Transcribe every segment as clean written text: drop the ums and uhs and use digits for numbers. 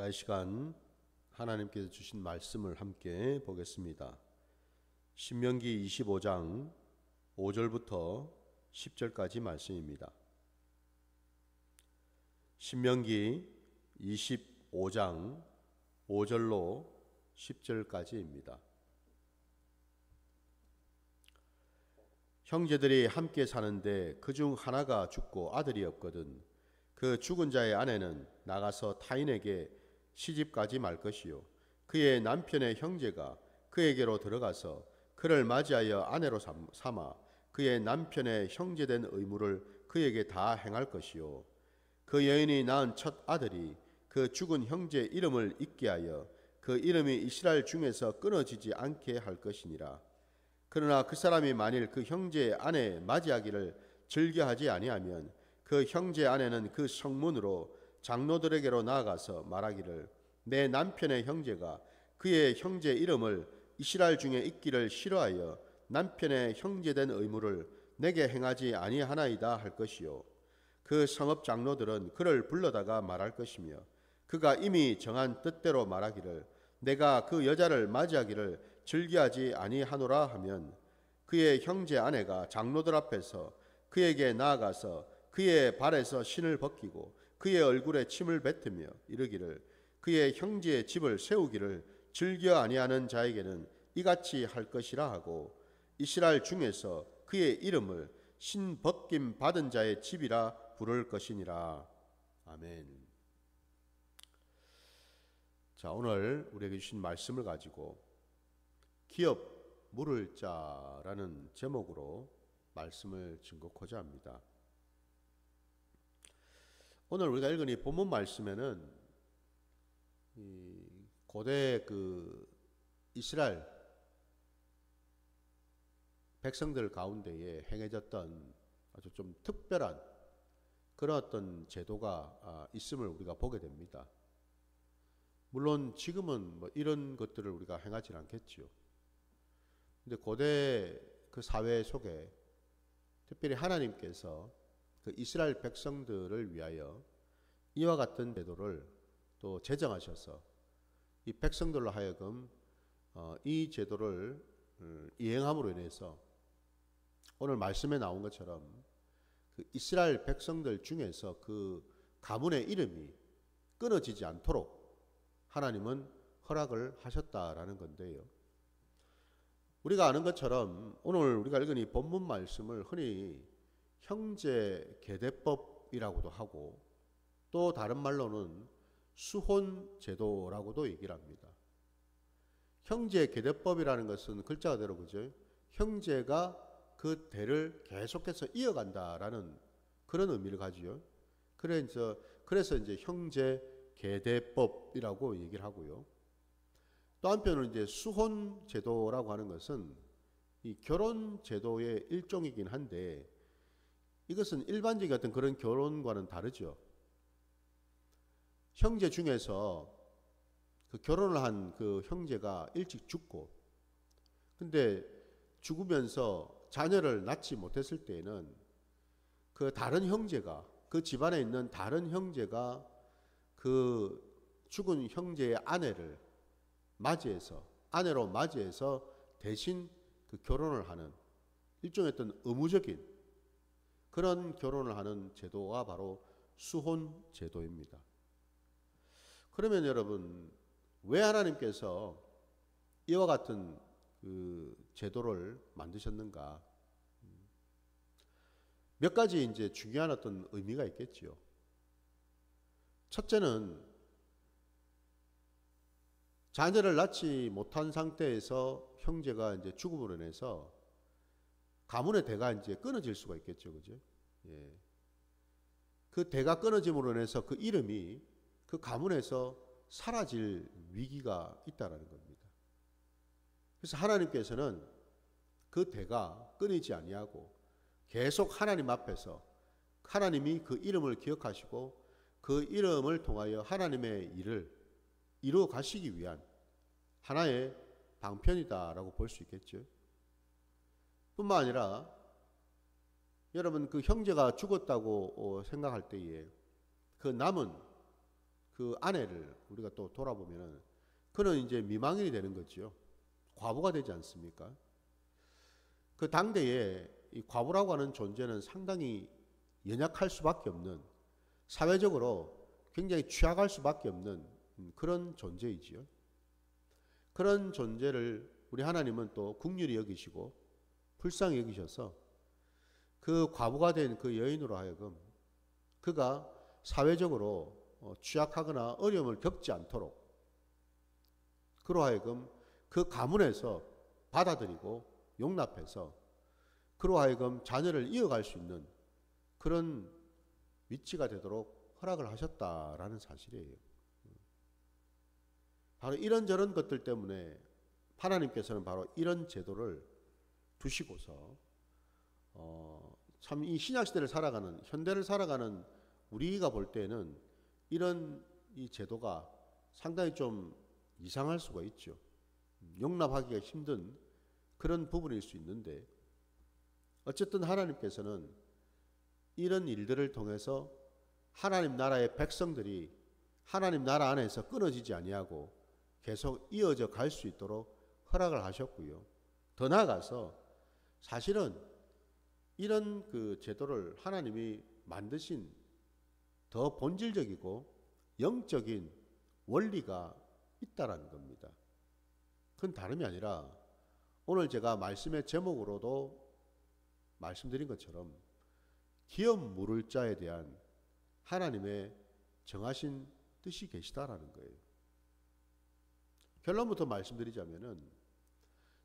자, 이 시간 하나님께서 주신 말씀을 함께 보겠습니다. 신명기 25장 5절부터 10절까지 말씀입니다. 신명기 25장 5절로 10절까지입니다. 형제들이 함께 사는데 그중 하나가 죽고 아들이 없거든 그 죽은 자의 아내는 나가서 타인에게 시집가지 말 것이요 그의 남편의 형제가 그에게로 들어가서 그를 맞이하여 아내로 삼아 그의 남편의 형제된 의무를 그에게 다 행할 것이요 그 여인이 낳은 첫 아들이 그 죽은 형제 이름을 잊게 하여 그 이름이 이스라엘 중에서 끊어지지 않게 할 것이니라. 그러나 그 사람이 만일 그 형제의 아내 맞이하기를 즐겨하지 아니하면 그 형제의 아내는 그 성문으로 장로들에게로 나아가서 말하기를 내 남편의 형제가 그의 형제 이름을 이스라엘 중에 잊기를 싫어하여 남편의 형제된 의무를 내게 행하지 아니하나이다 할 것이요 그 성읍 장로들은 그를 불러다가 말할 것이며 그가 이미 정한 뜻대로 말하기를 내가 그 여자를 맞이하기를 즐겨하지 아니하노라 하면 그의 형제 아내가 장로들 앞에서 그에게 나아가서 그의 발에서 신을 벗기고 그의 얼굴에 침을 뱉으며 이르기를 그의 형제의 집을 세우기를 즐겨 아니하는 자에게는 이같이 할 것이라 하고 이스라엘 중에서 그의 이름을 신 벗김 받은 자의 집이라 부를 것이니라. 아멘. 자, 오늘 우리에게 주신 말씀을 가지고 기업 물을 자라는 제목으로 말씀을 증거하고자 합니다. 오늘 우리가 읽은 이 본문 말씀에는 이 고대 그 이스라엘 백성들 가운데에 행해졌던 아주 좀 특별한 그런 어떤 제도가 있음을 우리가 보게 됩니다. 물론 지금은 뭐 이런 것들을 우리가 행하지 않겠지요. 근데 고대 그 사회 속에 특별히 하나님께서 그 이스라엘 백성들을 위하여 이와 같은 제도를 또 제정하셔서 이 백성들로 하여금 이 제도를 이행함으로 인해서 오늘 말씀에 나온 것처럼 그 이스라엘 백성들 중에서 그 가문의 이름이 끊어지지 않도록 하나님은 허락을 하셨다라는 건데요. 우리가 아는 것처럼 오늘 우리가 읽은 이 본문 말씀을 흔히 형제 계대법이라고도 하고 또 다른 말로는 수혼 제도라고도 얘기를 합니다. 형제 계대법이라는 것은 글자 그대로 그죠? 형제가 그 대를 계속해서 이어간다라는 그런 의미를 가지요. 그래서 이제 형제 계대법이라고 얘기를 하고요. 또 한편으로 이제 수혼 제도라고 하는 것은 이 결혼 제도의 일종이긴 한데 이것은 일반적인 어떤 그런 결혼과는 다르죠. 형제 중에서 그 결혼을 한 그 형제가 일찍 죽고 근데 죽으면서 자녀를 낳지 못했을 때에는 그 다른 형제가 그 집안에 있는 다른 형제가 그 죽은 형제의 아내를 아내로 맞이해서 대신 그 결혼을 하는 일종의 어떤 의무적인 그런 결혼을 하는 제도가 바로 수혼 제도입니다. 그러면 여러분, 왜 하나님께서 이와 같은 그 제도를 만드셨는가? 몇 가지 이제 중요한 어떤 의미가 있겠지요. 첫째는 자녀를 낳지 못한 상태에서 형제가 이제 죽음으로 인해서 가문의 대가 이제 끊어질 수가 있겠죠. 그죠? 예. 그 대가 끊어짐으로 인해서 그 이름이 그 가문에서 사라질 위기가 있다라는 겁니다. 그래서 하나님께서는 그 대가 끊이지 아니하고 계속 하나님 앞에서 하나님이 그 이름을 기억하시고 그 이름을 통하여 하나님의 일을 이루어 가시기 위한 하나의 방편이다라고 볼 수 있겠죠. 뿐만 아니라 여러분 그 형제가 죽었다고 생각할 때에 그 남은 그 아내를 우리가 또 돌아보면은 그는 이제 미망인이 되는 거죠. 과부가 되지 않습니까? 그 당대에 이 과부라고 하는 존재는 상당히 연약할 수밖에 없는, 사회적으로 굉장히 취약할 수밖에 없는 그런 존재이지요. 그런 존재를 우리 하나님은 또 긍휼히 여기시고 불쌍히 여기셔서 그 과부가 된 그 여인으로 하여금 그가 사회적으로 취약하거나 어려움을 겪지 않도록 그로 하여금 그 가문에서 받아들이고 용납해서 그로 하여금 자녀를 이어갈 수 있는 그런 위치가 되도록 허락을 하셨다라는 사실이에요. 바로 이런저런 것들 때문에 하나님께서는 바로 이런 제도를 두시고서 참 이 신약시대를 살아가는, 현대를 살아가는 우리가 볼 때는 이런 이 제도가 상당히 좀 이상할 수가 있죠. 용납하기가 힘든 그런 부분일 수 있는데, 어쨌든 하나님께서는 이런 일들을 통해서 하나님 나라의 백성들이 하나님 나라 안에서 끊어지지 아니하고 계속 이어져 갈 수 있도록 허락을 하셨고요. 더 나아가서 사실은 이런 그 제도를 하나님이 만드신 더 본질적이고 영적인 원리가 있다라는 겁니다. 그건 다름이 아니라 오늘 제가 말씀의 제목으로도 말씀드린 것처럼 기업 물을 자에 대한 하나님의 정하신 뜻이 계시다라는 거예요. 결론부터 말씀드리자면은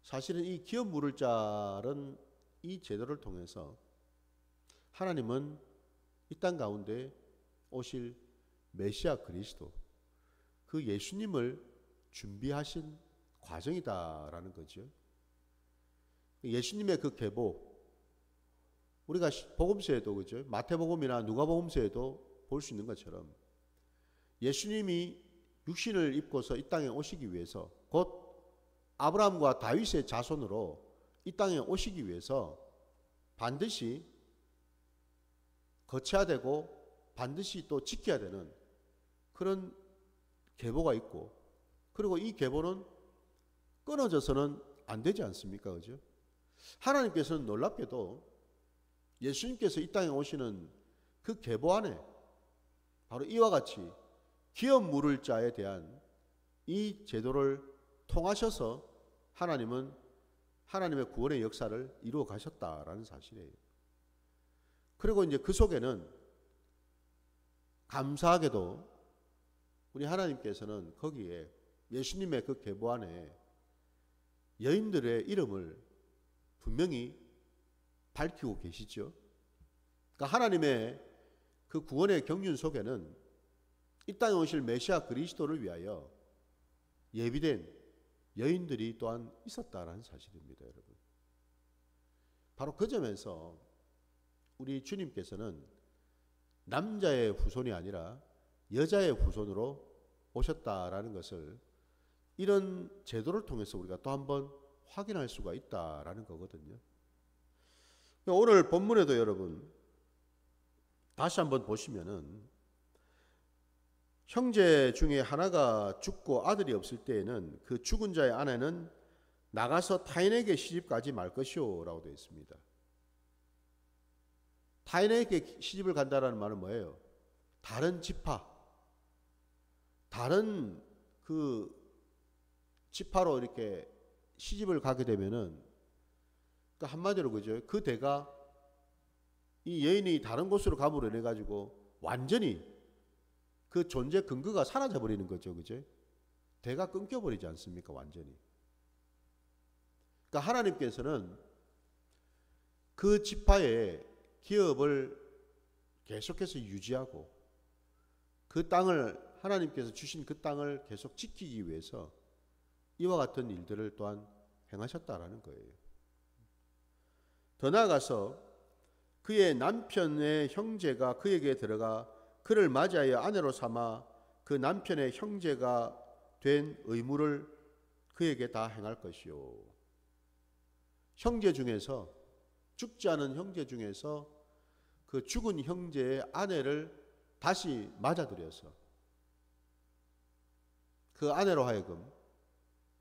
사실은 이 기업 물을 자는 이 제도를 통해서 하나님은 이 땅 가운데 오실 메시아 그리스도, 그 예수님을 준비하신 과정이다라는 거죠. 예수님의 그 계보, 우리가 복음서에도 그죠? 마태복음이나 누가복음서에도 볼 수 있는 것처럼 예수님이 육신을 입고서 이 땅에 오시기 위해서, 곧 아브라함과 다윗의 자손으로 이 땅에 오시기 위해서 반드시 거쳐야 되고 반드시 또 지켜야 되는 그런 계보가 있고, 그리고 이 계보는 끊어져서는 안 되지 않습니까? 그죠? 하나님께서는 놀랍게도 예수님께서 이 땅에 오시는 그 계보 안에 바로 이와 같이 기업 물을 자에 대한 이 제도를 통하셔서 하나님은 하나님의 구원의 역사를 이루어 가셨다라는 사실이에요. 그리고 이제 그 속에는 감사하게도 우리 하나님께서는 거기에 예수님의 그 계보 안에 여인들의 이름을 분명히 밝히고 계시죠. 그러니까 하나님의 그 구원의 경륜 속에는 이 땅에 오실 메시아 그리스도를 위하여 예비된 여인들이 또한 있었다라는 사실입니다, 여러분. 바로 그 점에서 우리 주님께서는 남자의 후손이 아니라 여자의 후손으로 오셨다라는 것을 이런 제도를 통해서 우리가 또 한번 확인할 수가 있다라는 거거든요. 오늘 본문에도 여러분 다시 한번 보시면은 형제 중에 하나가 죽고 아들이 없을 때에는 그 죽은 자의 아내는 나가서 타인에게 시집가지 말 것이요 라고 되어 있습니다. 타인에게 시집을 간다라는 말은 뭐예요? 다른 지파, 다른 그 지파로 이렇게 시집을 가게 되면은, 그러니까 한마디로 그죠? 그 대가 이 여인이 다른 곳으로 감으로 인해 가지고 완전히 그 존재 근거가 사라져 버리는 거죠, 그죠? 대가 끊겨 버리지 않습니까, 완전히? 그러니까 하나님께서는 그 지파의 기업을 계속해서 유지하고 그 땅을, 하나님께서 주신 그 땅을 계속 지키기 위해서 이와 같은 일들을 또한 행하셨다라는 거예요. 더 나아가서 그의 남편의 형제가 그에게 들어가 그를 맞이하여 아내로 삼아 그 남편의 형제가 된 의무를 그에게 다 행할 것이요. 형제 중에서, 죽지 않은 형제 중에서 그 죽은 형제의 아내를 다시 맞아들여서 그 아내로 하여금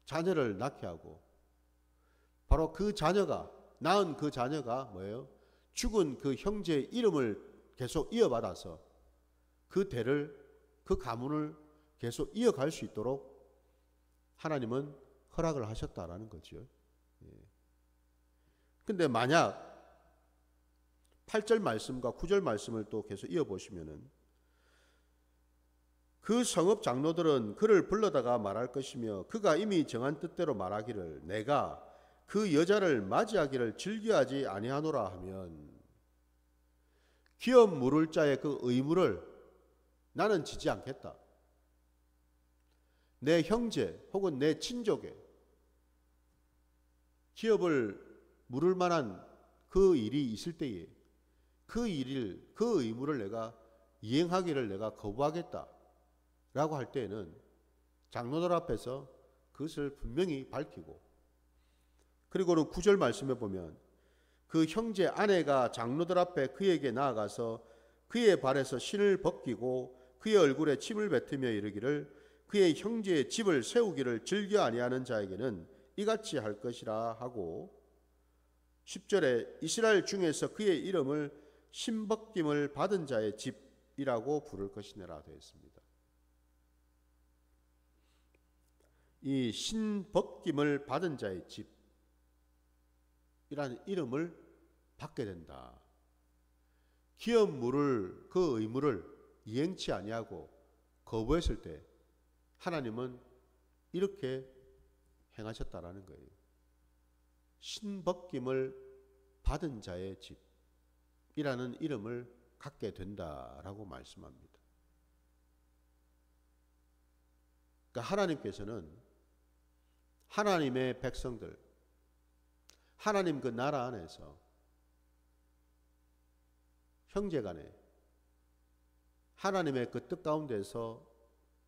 자녀를 낳게 하고, 바로 그 자녀가, 낳은 그 자녀가 뭐예요? 죽은 그 형제의 이름을 계속 이어받아서 그 대를, 그 가문을 계속 이어갈 수 있도록 하나님은 허락을 하셨다라는 거죠. 근데 만약 8절 말씀과 9절 말씀을 또 계속 이어보시면은, 그 성읍 장로들은 그를 불러다가 말할 것이며 그가 이미 정한 뜻대로 말하기를 내가 그 여자를 맞이하기를 즐겨하지 아니하노라 하면 기업 물을 자의 그 의무를 나는 지지 않겠다. 내 형제 혹은 내 친족에 기업을 물을 만한 그 일이 있을 때에 그 일을, 그 의무를 내가 이행하기를 내가 거부하겠다 라고 할 때에는 장로들 앞에서 그것을 분명히 밝히고, 그리고는 9절 말씀에 보면 그 형제 아내가 장로들 앞에 그에게 나아가서 그의 발에서 신을 벗기고 그의 얼굴에 침을 뱉으며 이르기를 그의 형제의 집을 세우기를 즐겨 아니하는 자에게는 이같이 할 것이라 하고, 10절에 이스라엘 중에서 그의 이름을 신벗김을 받은 자의 집이라고 부를 것이니라 되어 있습니다. 이 신벗김을 받은 자의 집이라는 이름을 받게 된다. 기업 물을 그 의무를 이행치 아니하고 거부했을 때 하나님은 이렇게 행하셨다라는 거예요. 신벗김을 받은 자의 집이라는 이름을 갖게 된다라고 말씀합니다. 그러니까 하나님께서는 하나님의 백성들, 하나님 그 나라 안에서 형제간에 하나님의 그 뜻 가운데서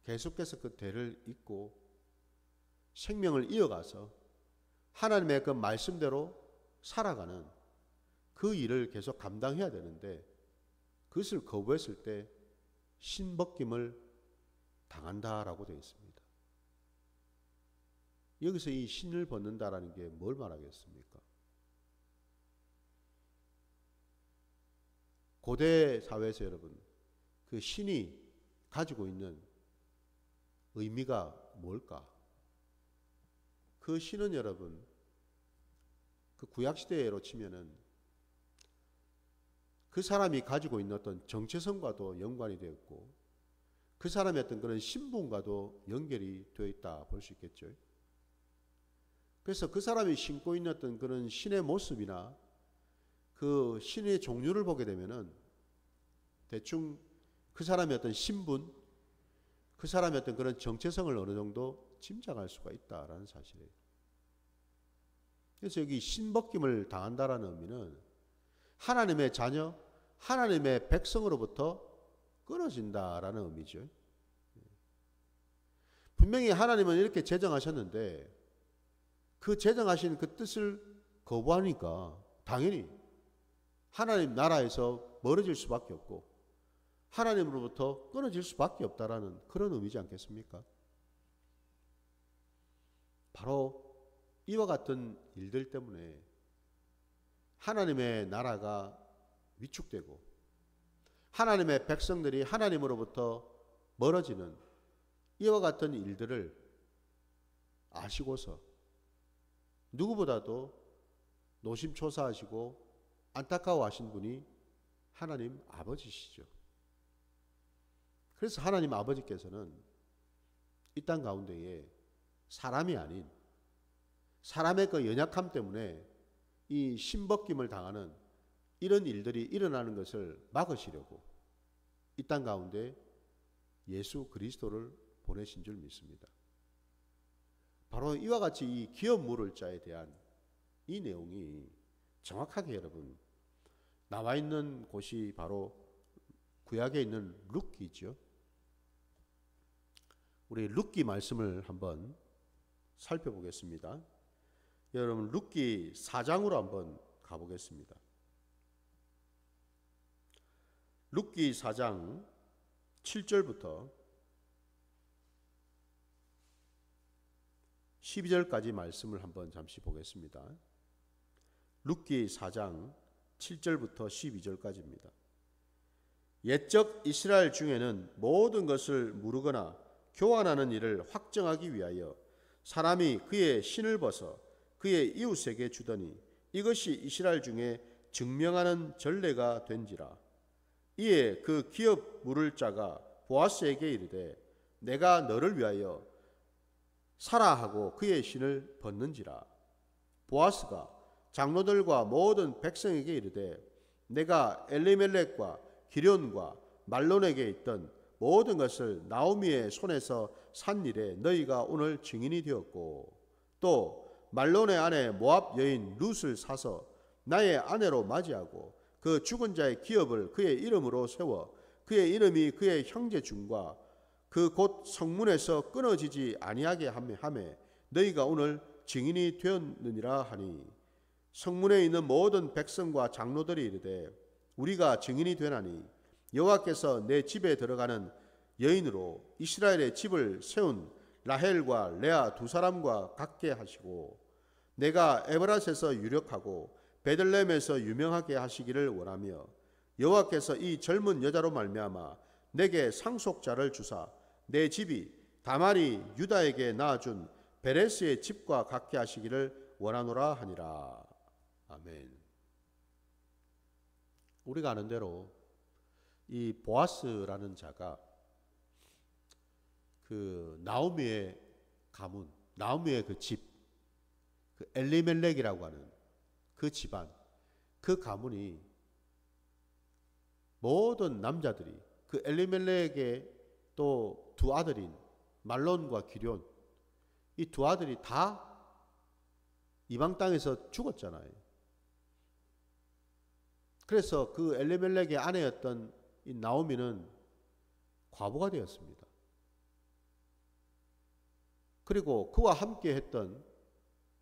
계속해서 그 대를 잇고 생명을 이어가서 하나님의 그 말씀대로 살아가는 그 일을 계속 감당해야 되는데, 그것을 거부했을 때 신벗김을 당한다라고 되어 있습니다. 여기서 이 신을 벗는다라는 게 뭘 말하겠습니까? 고대 사회에서 여러분, 그 신이 가지고 있는 의미가 뭘까? 그 신은 여러분, 그 구약시대로 치면은 그 사람이 가지고 있는 어떤 정체성과도 연관이 되어 있고, 그 사람의 어떤 그런 신분과도 연결이 되어 있다 볼 수 있겠죠. 그래서 그 사람이 신고 있는 어떤 그런 신의 모습이나 그 신의 종류를 보게 되면은 대충 그 사람의 어떤 신분, 그 사람의 어떤 그런 정체성을 어느 정도 짐작할 수가 있다라는 사실이에요. 그래서 여기 신벗김을 당한다라는 의미는 하나님의 자녀, 하나님의 백성으로부터 끊어진다라는 의미죠. 분명히 하나님은 이렇게 제정하셨는데 그 제정하신 그 뜻을 거부하니까 당연히 하나님 나라에서 멀어질 수밖에 없고 하나님으로부터 끊어질 수밖에 없다라는 그런 의미지 않겠습니까? 바로 이와 같은 일들 때문에 하나님의 나라가 위축되고 하나님의 백성들이 하나님으로부터 멀어지는 이와 같은 일들을 아시고서 누구보다도 노심초사하시고 안타까워하신 분이 하나님 아버지시죠. 그래서 하나님 아버지께서는 이 땅 가운데에 사람이 아닌 사람의 그 연약함 때문에 이 신벗김을 당하는 이런 일들이 일어나는 것을 막으시려고 이 땅 가운데 예수 그리스도를 보내신 줄 믿습니다. 바로 이와 같이 이 기업 물을 자에 대한 이 내용이 정확하게 여러분 나와 있는 곳이 바로 구약에 있는 룻기죠. 우리 룻기 말씀을 한번 살펴보겠습니다. 여러분 룻기 4장으로 한번 가보겠습니다. 룻기 4장 7절부터 12절까지 말씀을 한번 잠시 보겠습니다. 룻기 4장 7절부터 12절까지입니다. 옛적 이스라엘 중에는 모든 것을 무르거나 교환하는 일을 확정하기 위하여 사람이 그의 신을 벗어 그의 이웃에게 주더니 이것이 이스라엘 중에 증명하는 전례가 된지라. 이에 그 기업 물을 자가 보아스에게 이르되 내가 너를 위하여 사라 하고 그의 신을 벗는지라. 보아스가 장로들과 모든 백성에게 이르되 내가 엘리멜렉과 기련과 말론에게 있던 모든 것을 나오미의 손에서 산 일에 너희가 오늘 증인이 되었고 또 말론의 아내 모압 여인 룻을 사서 나의 아내로 맞이하고 그 죽은 자의 기업을 그의 이름으로 세워 그의 이름이 그의 형제 중과 그 곧 성문에서 끊어지지 아니하게 하매 너희가 오늘 증인이 되었느니라 하니 성문에 있는 모든 백성과 장로들이 이르되 우리가 증인이 되나니 여호와께서 내 집에 들어가는 여인으로 이스라엘의 집을 세운 라헬과 레아 두 사람과 같게 하시고 내가 에브라스에서 유력하고 베들레헴에서 유명하게 하시기를 원하며 여호와께서 이 젊은 여자로 말미암아 내게 상속자를 주사 내 집이 다말이 유다에게 낳아준 베레스의 집과 같게 하시기를 원하노라 하니라. 아멘. 우리가 아는 대로 이 보아스라는 자가 그 나오미의 가문, 나오미의 그 집, 그 엘리멜렉이라고 하는 그 집안, 그 가문이 모든 남자들이 그 엘리멜렉의 또 두 아들인 말론과 기럨 이 두 아들이 다 이방 땅에서 죽었잖아요. 그래서 그 엘리멜렉의 아내였던 이 나오미는 과부가 되었습니다. 그리고 그와 함께 했던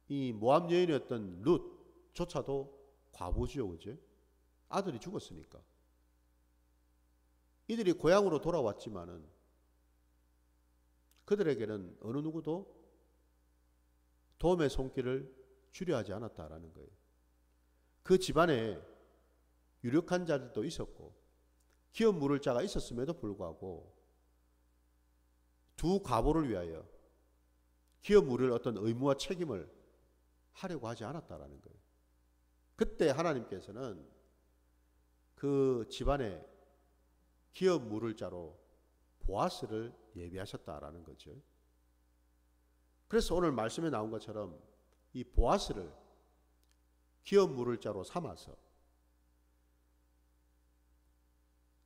이 모압 여인이었던 룻조차도 과부지요, 그죠? 아들이 죽었으니까. 이들이 고향으로 돌아왔지만은 그들에게는 어느 누구도 도움의 손길을 주려 하지 않았다라는 거예요. 그 집안에 유력한 자들도 있었고 기업 물을 자가 있었음에도 불구하고 두 과부를 위하여 기업 물을 어떤 의무와 책임을 하려고 하지 않았다라는 거예요. 그때 하나님께서는 그 집안에 기업 물을 자로 보아스를 예비하셨다라는 거죠. 그래서 오늘 말씀에 나온 것처럼 이 보아스를 기업 물을 자로 삼아서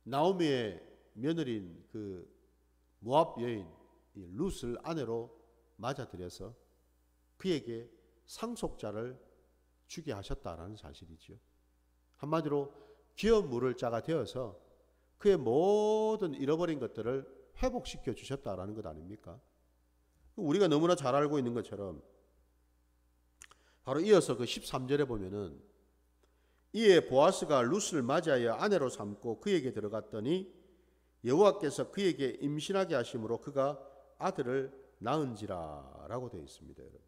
나오미의 며느리인 그 모압 여인 룻을 아내로 맞아들여서 그에게 상속자를 주게 하셨다라는 사실이죠. 한마디로 기업 물을 자가 되어서 그의 모든 잃어버린 것들을 회복시켜 주셨다라는 것 아닙니까? 우리가 너무나 잘 알고 있는 것처럼 바로 이어서 그 13절에 보면은 이에 보아스가 룻을 맞이하여 아내로 삼고 그에게 들어갔더니 여호와께서 그에게 임신하게 하심으로 그가 아들을 낳은지라 라고 되어 있습니다. 여러분,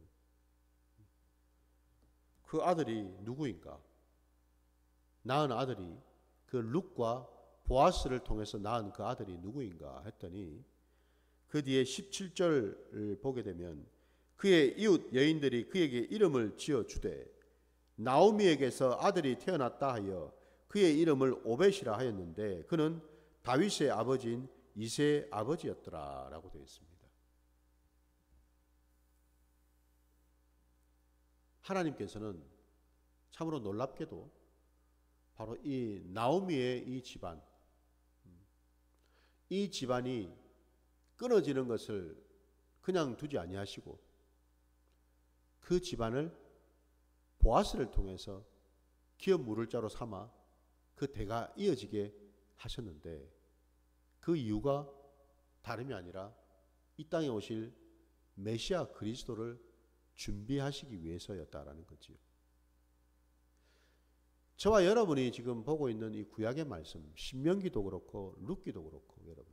그 아들이 누구인가? 낳은 아들이 그 룻과 보아스를 통해서 낳은 그 아들이 누구인가 했더니 그 뒤에 17절을 보게 되면 그의 이웃 여인들이 그에게 이름을 지어주되 나오미에게서 아들이 태어났다 하여 그의 이름을 오벳이라 하였는데 그는 다윗의 아버지인 이새의 아버지였더라 라고 되어 있습니다. 하나님께서는 참으로 놀랍게도 바로 이 나오미의 이 집안, 이 집안이 끊어지는 것을 그냥 두지 아니하시고 그 집안을 보아스를 통해서 기업 물을 자로 삼아 그 대가 이어지게 하셨는데 그 이유가 다름이 아니라 이 땅에 오실 메시아 그리스도를 준비하시기 위해서였다라는 거지요. 저와 여러분이 지금 보고 있는 이 구약의 말씀, 신명기도 그렇고 룻기도 그렇고 여러분,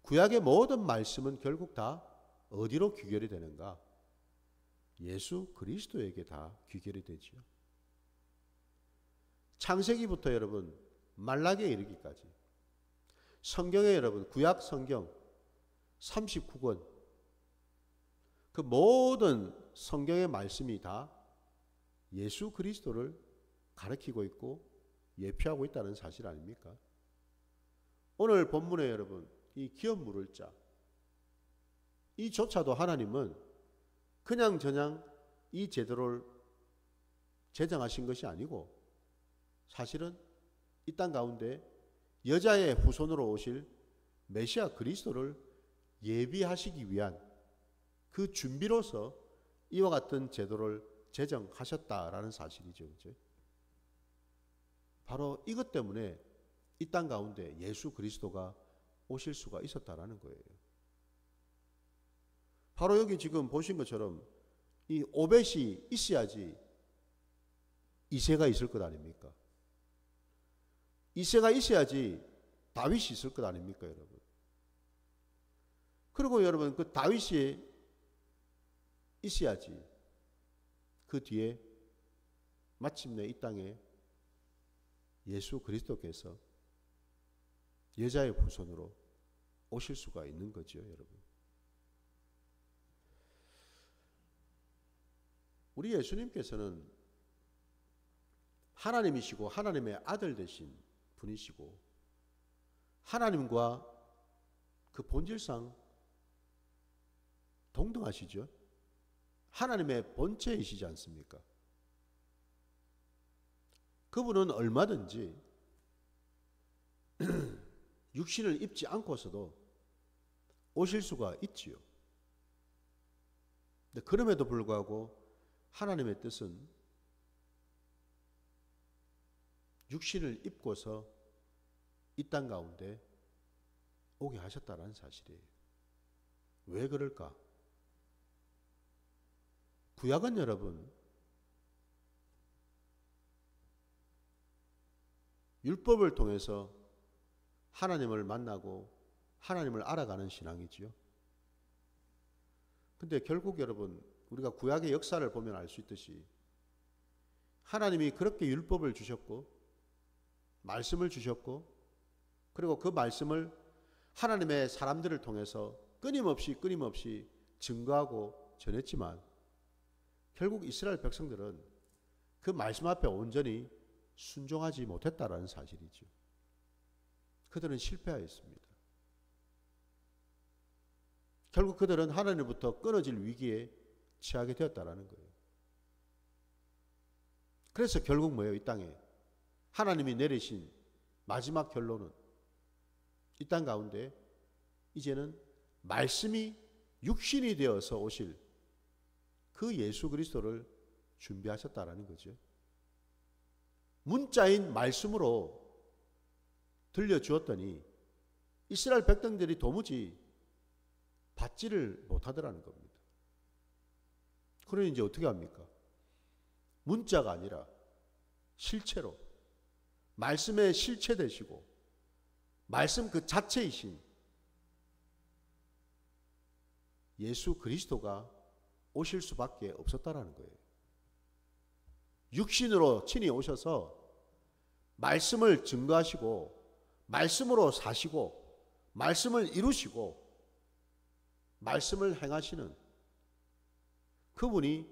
구약의 모든 말씀은 결국 다 어디로 귀결이 되는가? 예수 그리스도에게 다 귀결이 되지요. 창세기부터 여러분 말라기에 이르기까지 성경에 여러분 구약 성경 39권 그 모든 성경의 말씀이 다 예수 그리스도를 가리키고 있고 예표하고 있다는 사실 아닙니까? 오늘 본문에 여러분 이 기업 물을 자 이조차도 하나님은 그냥저냥 이 제도를 제정하신 것이 아니고 사실은 이 땅 가운데 여자의 후손으로 오실 메시아 그리스도를 예비하시기 위한 그 준비로서 이와 같은 제도를 제정하셨다라는 사실이죠. 그죠? 바로 이것 때문에 이 땅 가운데 예수 그리스도가 오실 수가 있었다라는 거예요. 바로 여기 지금 보신 것처럼 이 오벳이 있어야지 이새가 있을 것 아닙니까? 이새가 있어야지 다윗이 있을 것 아닙니까, 여러분? 그리고 여러분 그 다윗이 있어야지 그 뒤에 마침내 이 땅에 예수 그리스도께서 여자의 후손으로 오실 수가 있는 거죠, 여러분. 우리 예수님께서는 하나님이시고 하나님의 아들 되신 분이시고 하나님과 그 본질상 동등하시죠. 하나님의 본체이시지 않습니까? 그분은 얼마든지 육신을 입지 않고서도 오실 수가 있지요. 근데 그럼에도 불구하고 하나님의 뜻은 육신을 입고서 이 땅 가운데 오게 하셨다는 사실이에요. 왜 그럴까? 구약은 여러분 율법을 통해서 하나님을 만나고 하나님을 알아가는 신앙이지요. 근데 결국 여러분 우리가 구약의 역사를 보면 알 수 있듯이 하나님이 그렇게 율법을 주셨고 말씀을 주셨고 그리고 그 말씀을 하나님의 사람들을 통해서 끊임없이 증거하고 전했지만 결국 이스라엘 백성들은 그 말씀 앞에 온전히 순종하지 못했다라는 사실이죠. 그들은 실패하였습니다. 결국 그들은 하나님부터 끊어질 위기에 처하게 되었다라는 거예요. 그래서 결국 뭐예요? 이 땅에 하나님이 내리신 마지막 결론은 이 땅 가운데 이제는 말씀이 육신이 되어서 오실 그 예수 그리스도를 준비하셨다라는 거죠. 문자인 말씀으로 들려주었더니 이스라엘 백성들이 도무지 받지를 못하더라는 겁니다. 그러니 이제 어떻게 합니까? 문자가 아니라 실체로 말씀의 실체 되시고 말씀 그 자체이신 예수 그리스도가 오실 수밖에 없었다라는 거예요. 육신으로 친히 오셔서 말씀을 증거하시고 말씀으로 사시고 말씀을 이루시고 말씀을 행하시는 그분이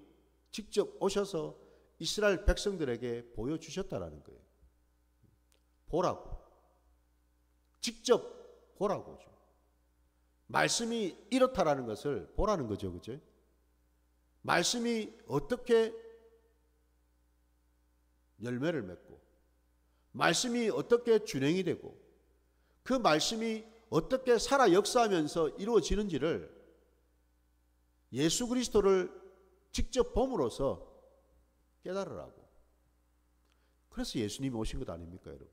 직접 오셔서 이스라엘 백성들에게 보여주셨다라는 거예요. 보라고. 직접 보라고죠. 말씀이 이렇다라는 것을 보라는 거죠. 그죠? 말씀이 어떻게 열매를 맺고 말씀이 어떻게 준행이 되고 그 말씀이 어떻게 살아 역사하면서 이루어지는지를 예수 그리스도를 직접 봄으로써 깨달으라고. 그래서 예수님이 오신 것 아닙니까, 여러분?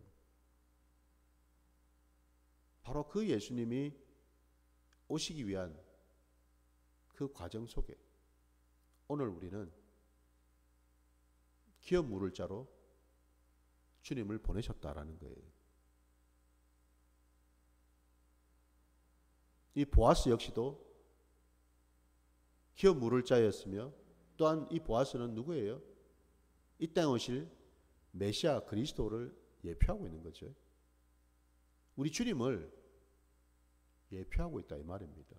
바로 그 예수님이 오시기 위한 그 과정 속에 오늘 우리는 기업 물을 자로 주님을 보내셨다라는 거예요. 이 보아스 역시도 기업 물을 자였으며 또한 이 보아스는 누구예요? 이 땅에 오실 메시아 그리스도를 예표하고 있는 거죠. 우리 주님을 예표하고 있다 이 말입니다.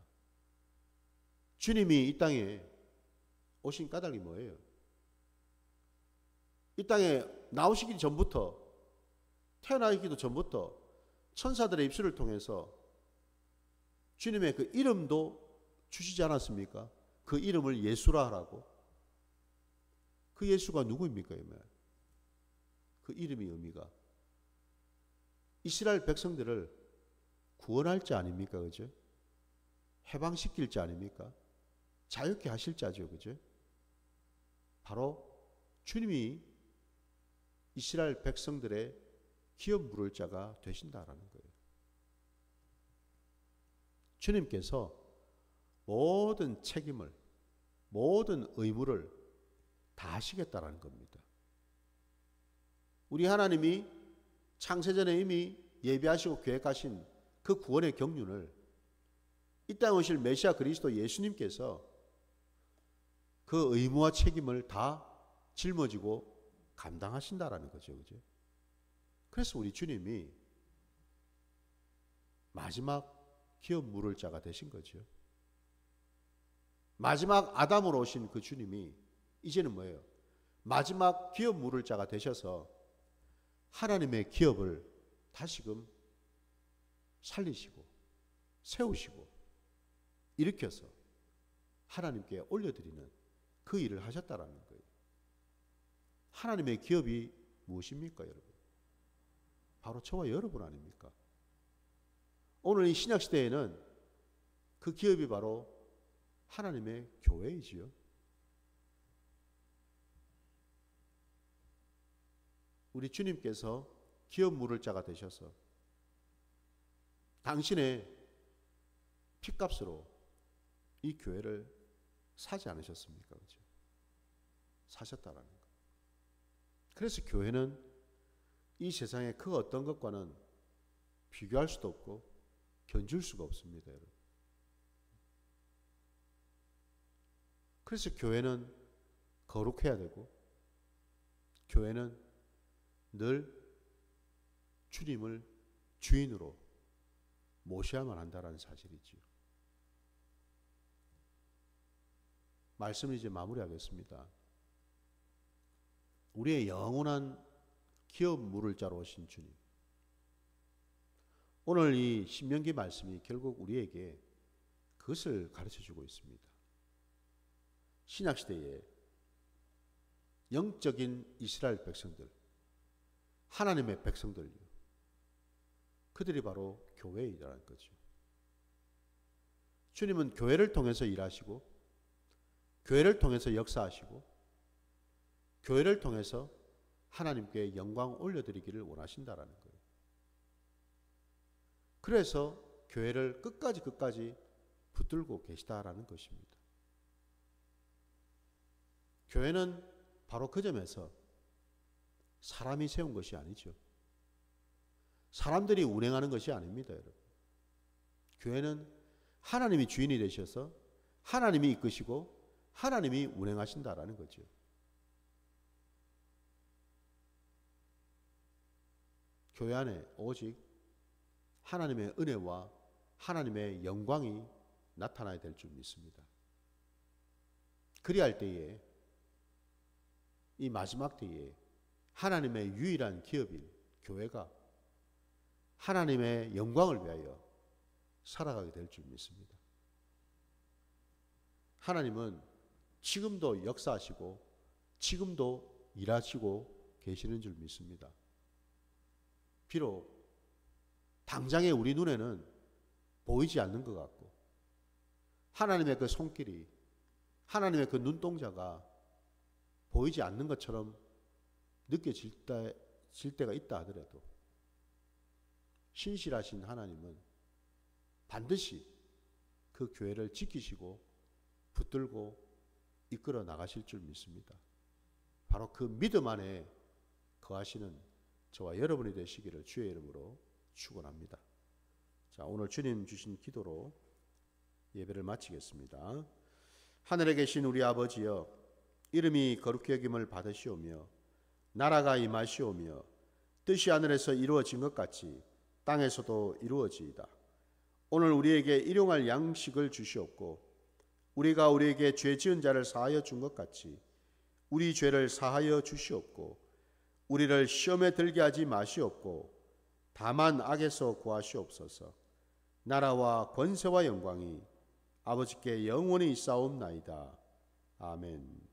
주님이 이 땅에 오신 까닭이 뭐예요? 이 땅에 나오시기 전부터, 태어나기도 전부터 천사들의 입술을 통해서 주님의 그 이름도 주시지 않았습니까? 그 이름을 예수라 하라고. 그 예수가 누구입니까? 그 이름의 의미가 이스라엘 백성들을 구원할 자 아닙니까? 그죠? 해방시킬 자 아닙니까? 자유케 하실 자죠. 그죠? 바로 주님이 이스라엘 백성들의 기업 물을 자가 되신다라는 거예요. 주님께서 모든 책임을, 모든 의무를 다 하시겠다라는 겁니다. 우리 하나님이 창세전에 이미 예비하시고 계획하신 그 구원의 경륜을 이 땅에 오실 메시아 그리스도 예수님께서 그 의무와 책임을 다 짊어지고 감당하신다라는 거죠. 그죠? 그래서 우리 주님이 마지막 기업 물을 자가 되신 거죠. 마지막 아담으로 오신 그 주님이 이제는 뭐예요? 마지막 기업 물을 자가 되셔서 하나님의 기업을 다시금 살리시고 세우시고 일으켜서 하나님께 올려드리는 그 일을 하셨다라는 거예요. 하나님의 기업이 무엇입니까, 여러분? 바로 저와 여러분 아닙니까? 오늘 이 신약시대에는 그 기업이 바로 하나님의 교회이지요. 우리 주님께서 기업 물을 자가 되셔서 당신의 피값으로 이 교회를 사지 않으셨습니까? 그렇죠? 사셨다라는 거. 그래서 교회는 이 세상의 그 어떤 것과는 비교할 수도 없고 견줄 수가 없습니다, 여러분. 그래서 교회는 거룩해야 되고 교회는 늘 주님을 주인으로 모셔야만 한다는 사실이지요. 말씀을 이제 마무리하겠습니다. 우리의 영원한 기업 물을 자로 오신 주님. 오늘 이 신명기 말씀이 결국 우리에게 그것을 가르쳐주고 있습니다. 신약시대에 영적인 이스라엘 백성들, 하나님의 백성들요. 그들이 바로 교회이라는 거죠. 주님은 교회를 통해서 일하시고 교회를 통해서 역사하시고 교회를 통해서 하나님께 영광 올려드리기를 원하신다라는 거예요. 그래서 교회를 끝까지 붙들고 계시다라는 것입니다. 교회는 바로 그 점에서 사람이 세운 것이 아니죠. 사람들이 운행하는 것이 아닙니다, 여러분. 교회는 하나님이 주인이 되셔서 하나님이 이끄시고 하나님이 운행하신다라는 거죠. 교회 안에 오직 하나님의 은혜와 하나님의 영광이 나타나야 될 줄 믿습니다. 그리할 때에 이 마지막 때에 하나님의 유일한 기업인 교회가 하나님의 영광을 위하여 살아가게 될 줄 믿습니다. 하나님은 지금도 역사하시고 지금도 일하시고 계시는 줄 믿습니다. 비록 당장에 우리 눈에는 보이지 않는 것 같고 하나님의 그 손길이 하나님의 그 눈동자가 보이지 않는 것처럼 느껴질 때가 있다 하더라도 신실하신 하나님은 반드시 그 교회를 지키시고 붙들고 이끌어 나가실 줄 믿습니다. 바로 그 믿음 안에 거하시는 저와 여러분이 되시기를 주의 이름으로 축원합니다. 자, 오늘 주님 주신 기도로 예배를 마치겠습니다. 하늘에 계신 우리 아버지여, 이름이 거룩히 여김을 받으시오며 나라가 임하시오며 뜻이 하늘에서 이루어진 것 같이 땅에서도 이루어지이다. 오늘 우리에게 일용할 양식을 주시옵고 우리가 우리에게 죄 지은 자를 사하여 준 것 같이 우리 죄를 사하여 주시옵고 우리를 시험에 들게 하지 마시옵고 다만 악에서 구하시옵소서. 나라와 권세와 영광이 아버지께 영원히 있사옵나이다. 아멘.